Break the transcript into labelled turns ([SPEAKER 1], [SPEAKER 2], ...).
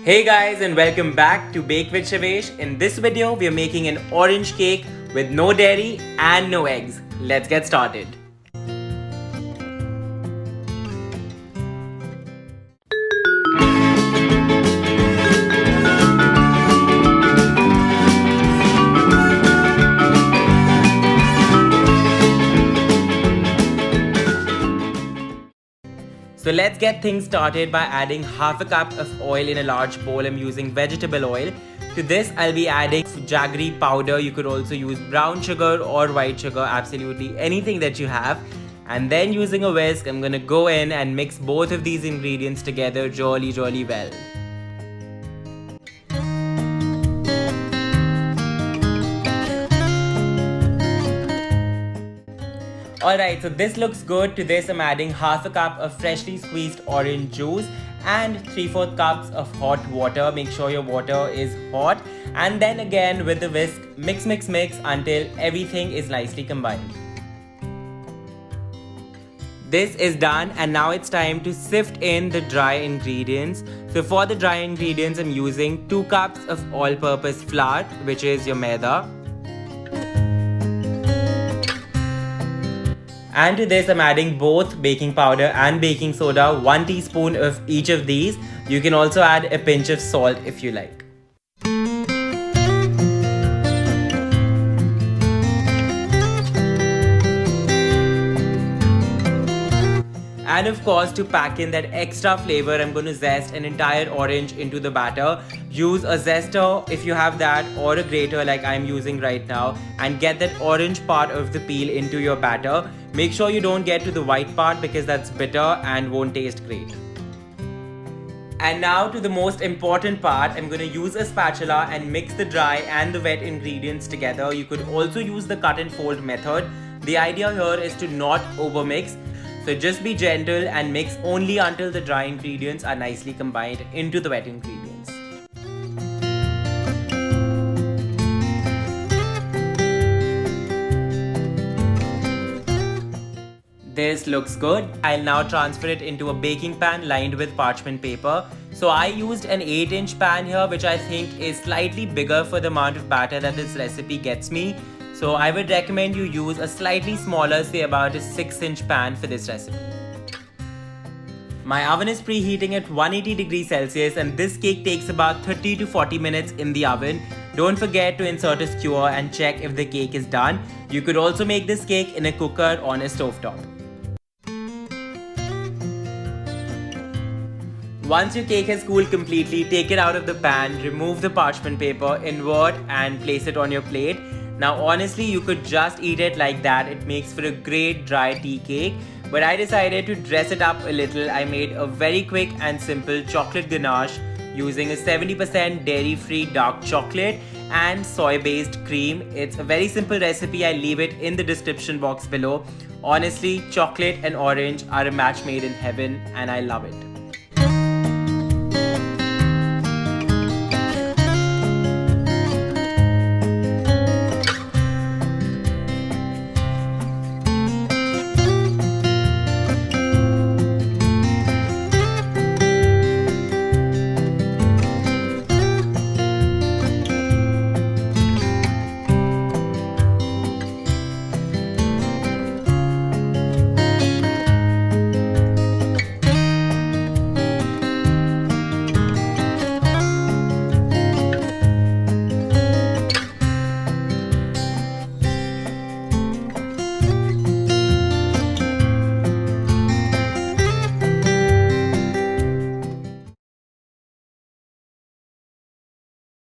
[SPEAKER 1] Hey guys, and welcome back to Bake with Shavesh. In this video, we are making an orange cake with no dairy and no eggs. Let's get started. So let's get things started by adding half a cup of oil in a large bowl. I'm using vegetable oil. To this, I'll be adding jaggery powder. You could also use brown sugar or white sugar, absolutely anything that you have. And then using a whisk, I'm gonna go in and mix both of these ingredients together really well. Alright, so this looks good. To this I'm adding half a cup of freshly squeezed orange juice and 3/4 cups of hot water. Make sure your water is hot, and then again with the whisk, mix until everything is nicely combined. This is done, and now it's time to sift in the dry ingredients. So for the dry ingredients, I'm using 2 cups of all-purpose flour, which is your maida. And to this, I'm adding both baking powder and baking soda, 1 teaspoon of each of these. You can also add a pinch of salt if you like. And of course, to pack in that extra flavor, I'm going to zest an entire orange into the batter. Use a zester if you have that, or a grater like I'm using right now, and get that orange part of the peel into your batter. Make sure you don't get to the white part because that's bitter and won't taste great. And now to the most important part, I'm going to use a spatula and mix the dry and the wet ingredients together. You could also use the cut and fold method. The idea here is to not overmix. So just be gentle and mix only until the dry ingredients are nicely combined into the wet ingredients. This looks good. I'll now transfer it into a baking pan lined with parchment paper. So I used an 8-inch pan here, which I think is slightly bigger for the amount of batter that this recipe gets me. So I would recommend you use a slightly smaller, say about a 6-inch pan for this recipe. My oven is preheating at 180 degrees Celsius, and this cake takes about 30 to 40 minutes in the oven. Don't forget to insert a skewer and check if the cake is done. You could also make this cake in a cooker on a stovetop. Once your cake has cooled completely, take it out of the pan, remove the parchment paper, invert and place it on your plate. Now honestly, you could just eat it like that. It makes for a great dry tea cake. But I decided to dress it up a little. I made a very quick and simple chocolate ganache using a 70% dairy-free dark chocolate and soy-based cream. It's a very simple recipe. I'll leave it in the description box below. Honestly, chocolate and orange are a match made in heaven, and I love it.